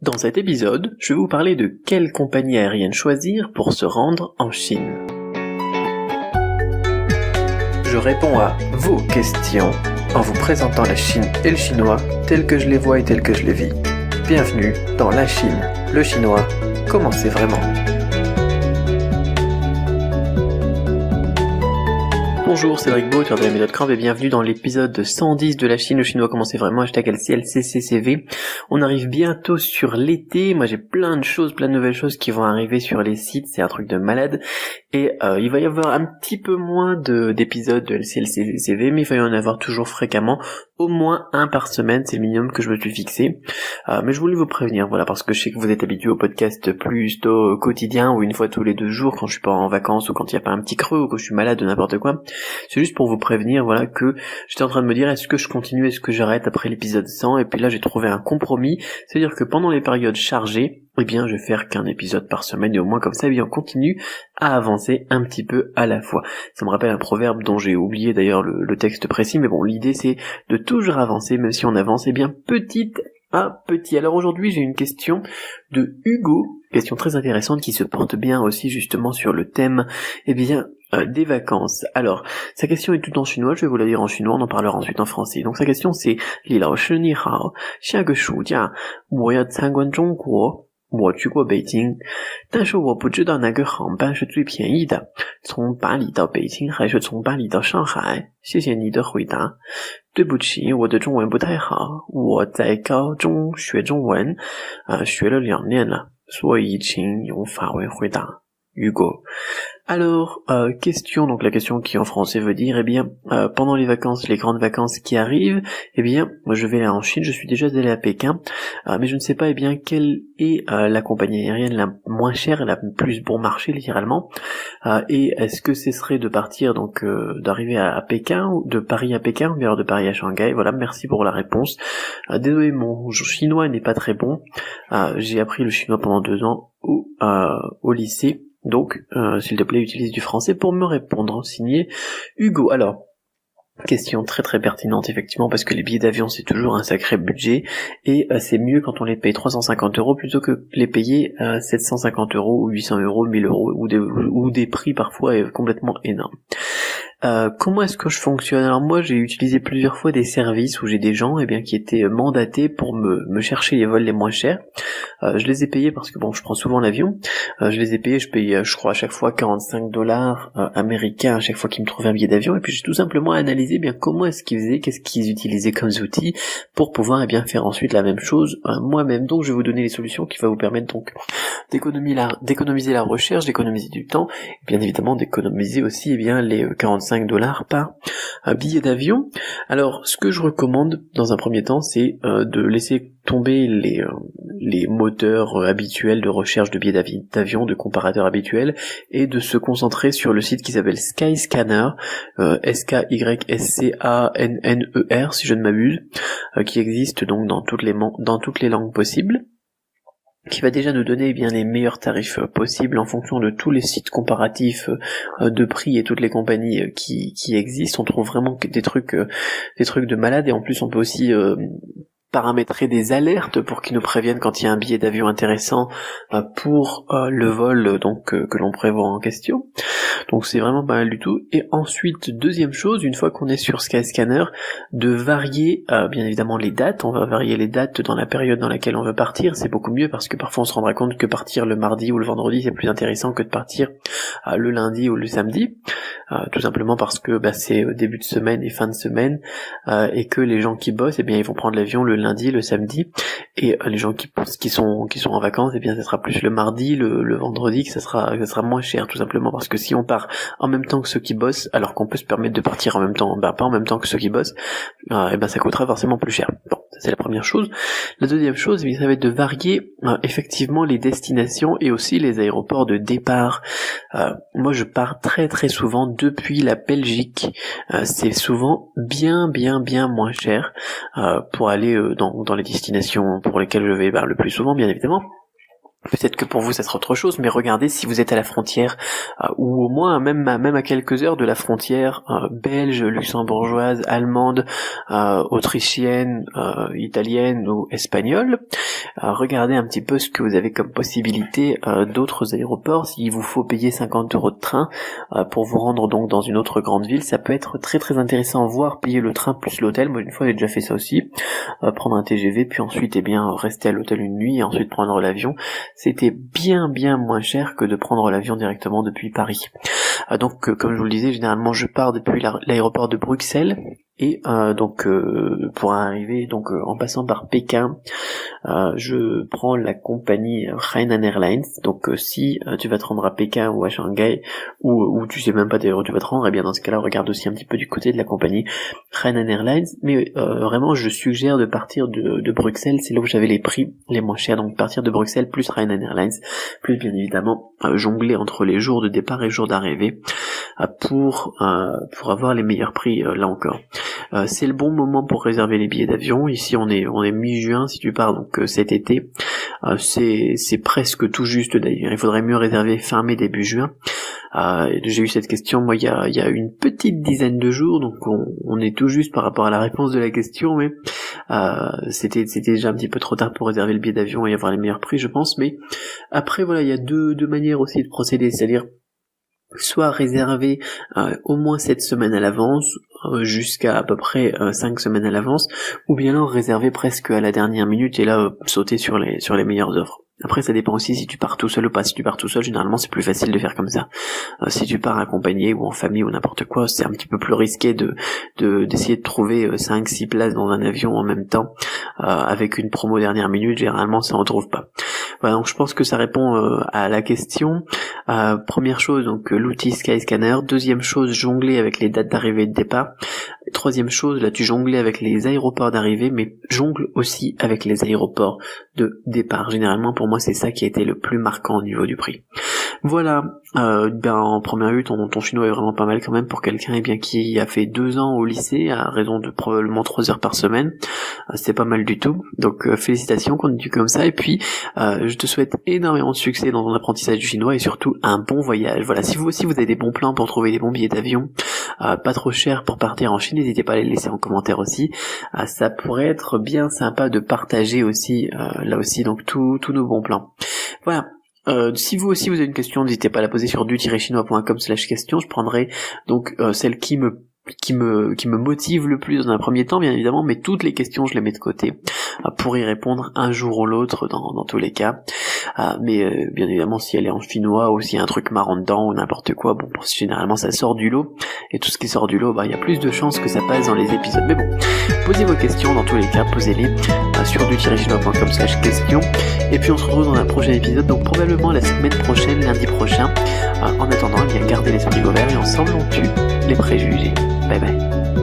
Dans cet épisode, je vais vous parler de quelle compagnie aérienne choisir pour se rendre en Chine. Je réponds à vos questions en vous présentant la Chine et le chinois tels que je les vois et tels que je les vis. Bienvenue dans la Chine, le chinois, comment c'est vraiment. Bonjour, c'est Cédric Beau, tu de la méthode Cramp et bienvenue dans l'épisode 110 de la Chine, le chinois comment c'est vraiment, hashtag LCLCCCV. On arrive bientôt sur l'été, moi j'ai plein de nouvelles choses qui vont arriver sur les sites, c'est un truc de malade. Et il va y avoir un petit peu moins d'épisodes de LCLCCV, mais il va y en avoir toujours fréquemment, au moins un par semaine, c'est le minimum que je me suis fixé. Mais je voulais vous prévenir, voilà, parce que je sais que vous êtes habitués au podcast plus tôt quotidien, ou une fois tous les 2 jours, quand je suis pas en vacances, ou quand il n'y a pas un petit creux, ou quand je suis malade, ou n'importe quoi. C'est juste pour vous prévenir, voilà, que j'étais en train de me dire, est-ce que je continue, est-ce que j'arrête après l'épisode 100, et puis là j'ai trouvé un compromis, c'est-à-dire que pendant les périodes chargées, eh bien je vais faire qu'un épisode par semaine, et au moins comme ça, eh bien on continue à avancer un petit peu à la fois. Ça me rappelle un proverbe dont j'ai oublié d'ailleurs le texte précis, mais bon, l'idée c'est de toujours avancer, même si on avance, eh bien petit à petit. Alors aujourd'hui j'ai une question de Hugo, question très intéressante qui se porte bien aussi justement sur le thème, eh bien des vacances. Alors, sa question est tout en chinois, je vais vous la dire en chinois, on en parlera ensuite en français. Donc sa question c'est 李老师你好，下个暑假我要参观中国，我去过北京，但是我不知道哪个航班是最便宜的，从巴黎到北京还是从巴黎到上海？谢谢你的回答。对不起，我的中文不太好，我在高中学中文，学了2年了，所以请用法文回答。Hugo. Alors, question, donc la question qui en français veut dire, eh bien, pendant les vacances, les grandes vacances qui arrivent, eh bien, moi je vais en Chine, je suis déjà allé à Pékin, mais je ne sais pas, eh bien, quelle est la compagnie aérienne la moins chère, la plus bon marché, littéralement, et est-ce que ce serait de partir, donc, d'arriver à Pékin, ou de Paris à Pékin, ou bien de Paris à Shanghai? Voilà, merci pour la réponse. Désolé, mon chinois n'est pas très bon, j'ai appris le chinois pendant 2 ans au lycée. Donc, s'il te plaît, utilise du français pour me répondre. Signé Hugo. Alors, question très très pertinente effectivement, parce que les billets d'avion c'est toujours un sacré budget, et c'est mieux quand on les paye 350 € plutôt que les payer 750 € ou 800 €, 1000 € ou des prix parfois complètement énormes. Comment est-ce que je fonctionne? Alors moi j'ai utilisé plusieurs fois des services où j'ai des gens qui étaient mandatés pour me chercher les vols les moins chers. Je les ai payés parce que bon, je prends souvent l'avion. Je les ai payés, je paye je crois à chaque fois 45 $ américains à chaque fois qu'ils me trouvaient un billet d'avion, et puis j'ai tout simplement analysé bien comment est-ce qu'ils faisaient, qu'est-ce qu'ils utilisaient comme outils pour pouvoir faire ensuite la même chose moi-même. Donc je vais vous donner les solutions qui vont vous permettre donc d'économiser la recherche, d'économiser du temps, et bien évidemment d'économiser aussi les 45 $ par billet d'avion. Alors ce que je recommande dans un premier temps, c'est de laisser tomber les moteurs habituels de recherche de billets d'avion, de comparateurs habituels, et de se concentrer sur le site qui s'appelle Skyscanner, SKYSCANNER si je ne m'abuse, qui existe donc dans toutes les langues possibles, qui va déjà nous donner les meilleurs tarifs possibles en fonction de tous les sites comparatifs de prix et toutes les compagnies qui existent. On trouve vraiment des trucs de malade, et en plus on peut aussi paramétrer des alertes pour qu'ils nous préviennent quand il y a un billet d'avion intéressant pour le vol que l'on prévoit en question. Donc c'est vraiment pas mal du tout. Et ensuite, deuxième chose, une fois qu'on est sur Skyscanner, de varier bien évidemment les dates. On va varier les dates dans la période dans laquelle on veut partir, c'est beaucoup mieux parce que parfois on se rendra compte que partir le mardi ou le vendredi c'est plus intéressant que de partir le lundi ou le samedi, tout simplement parce que c'est début de semaine et fin de semaine, et que les gens qui bossent ils vont prendre l'avion le lundi, le samedi, et les gens qui sont en vacances, ça sera plus le mardi, le vendredi, que ça sera moins cher, tout simplement parce que si on part en même temps que ceux qui bossent, alors qu'on peut se permettre de partir en même temps, pas en même temps que ceux qui bossent, ça coûtera forcément plus cher. Bon, ça c'est la première chose. La deuxième chose, ça va être de varier effectivement les destinations et aussi les aéroports de départ. Moi je pars très très souvent depuis la Belgique, c'est souvent bien moins cher pour aller dans les destinations pour lesquelles je vais le plus souvent, bien évidemment. Peut-être que pour vous ça sera autre chose, mais regardez si vous êtes à la frontière, ou au moins même à quelques heures de la frontière belge, luxembourgeoise, allemande, autrichienne, italienne ou espagnole. Regardez un petit peu ce que vous avez comme possibilité d'autres aéroports. S'il vous faut payer 50 € de train pour vous rendre donc dans une autre grande ville, ça peut être très très intéressant, voire payer le train plus l'hôtel. Moi une fois j'ai déjà fait ça aussi, prendre un TGV puis ensuite rester à l'hôtel une nuit et ensuite prendre l'avion. C'était bien moins cher que de prendre l'avion directement depuis Paris. Donc comme je vous le disais, généralement je pars depuis l'aéroport de Bruxelles et pour arriver en passant par Pékin, je prends la compagnie Hainan Airlines. Donc si tu vas te rendre à Pékin ou à Shanghai ou tu sais même pas d'ailleurs où tu vas te rendre, et bien dans ce cas-là regarde aussi un petit peu du côté de la compagnie Hainan Airlines. Mais vraiment je suggère de partir de Bruxelles, c'est là où j'avais les prix les moins chers. Donc partir de Bruxelles plus Hainan Airlines, plus bien évidemment jongler entre les jours de départ et jours d'arrivée pour avoir les meilleurs prix là encore. C'est le bon moment pour réserver les billets d'avion. Ici on est mi-juin si tu pars donc cet été. C'est presque tout juste d'ailleurs. Il faudrait mieux réserver fin mai début juin. J'ai eu cette question moi il y a une petite dizaine de jours, donc on est tout juste par rapport à la réponse de la question, mais c'était déjà un petit peu trop tard pour réserver le billet d'avion et avoir les meilleurs prix je pense. Mais après voilà, il y a deux manières aussi de procéder, c'est-à-dire soit réserver au moins 7 semaines à l'avance, jusqu'à à peu près 5 semaines à l'avance, ou bien alors réserver presque à la dernière minute et là sauter sur les meilleures offres. Après ça dépend aussi si tu pars tout seul ou pas. Si tu pars tout seul, généralement c'est plus facile de faire comme ça. Si tu pars accompagné ou en famille ou n'importe quoi, c'est un petit peu plus risqué d'essayer de trouver 5-6 places dans un avion en même temps avec une promo dernière minute. Généralement ça on trouve pas. Voilà, donc je pense que ça répond à la question. Première chose, donc l'outil Skyscanner. Deuxième chose, jongler avec les dates d'arrivée et de départ. Troisième chose, là tu jonglais avec les aéroports d'arrivée, mais jongle aussi avec les aéroports de départ. Généralement pour moi c'est ça qui a été le plus marquant au niveau du prix. Voilà, en première vue ton chinois est vraiment pas mal quand même pour quelqu'un qui a fait 2 ans au lycée à raison de probablement 3 heures par semaine. C'est pas mal du tout, donc félicitations, continue comme ça, et puis je te souhaite énormément de succès dans ton apprentissage du chinois et surtout un bon voyage. Voilà, si vous aussi vous avez des bons plans pour trouver des bons billets d'avion pas trop cher pour partir en Chine, n'hésitez pas à les laisser en commentaire aussi. Ça pourrait être bien sympa de partager aussi là aussi donc tous nos bons plans. Voilà. Si vous aussi vous avez une question, n'hésitez pas à la poser sur du-chinois.com/question. Je prendrai donc celle qui me motive le plus dans un premier temps bien évidemment, mais toutes les questions je les mets de côté pour y répondre un jour ou l'autre dans tous les cas. Mais bien évidemment si elle est en chinois ou s'il y a un truc marrant dedans ou n'importe quoi, bon généralement ça sort du lot, et tout ce qui sort du lot, il y a plus de chances que ça passe dans les épisodes. Mais bon, posez vos questions dans tous les cas, posez-les sur du-chinois.com/question, et puis on se retrouve dans un prochain épisode, donc probablement la semaine prochaine, lundi prochain. En attendant, gardez l'esprit ouvert et ensemble on tue les préjugés. Bye bye.